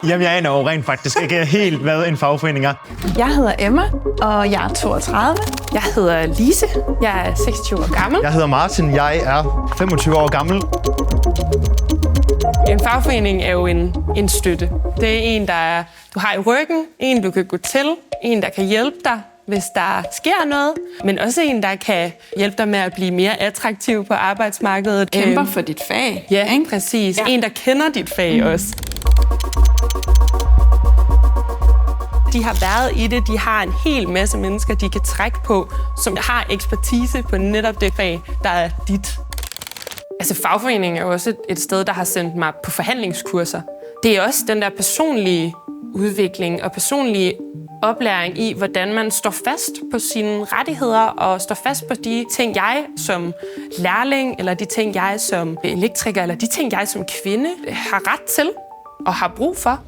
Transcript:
Jamen, jeg aner jo rent faktisk ikke helt, hvad en fagforening er. Jeg hedder Emma, og jeg er 32. Jeg hedder Lise. Jeg er 26 år gammel. Jeg hedder Martin. Jeg er 25 år gammel. En fagforening er jo en støtte. Det er en, du har i ryggen, en, du kan gå til, en, der kan hjælpe dig, hvis der sker noget, men også en, der kan hjælpe dig med at blive mere attraktiv på arbejdsmarkedet. Kæmper for dit fag. Ja, ikke? Præcis. Ja. En, der kender dit fag også. De har været i det. De har en hel masse mennesker, de kan trække på, som har ekspertise på netop det fag, der er dit. Altså, fagforeningen er jo også et sted, der har sendt mig på forhandlingskurser. Det er også den der personlige udvikling og personlige oplæring i, hvordan man står fast på sine rettigheder og står fast på de ting, jeg som lærling, eller de ting, jeg som elektriker, eller de ting, jeg som kvinde har ret til og har brug for.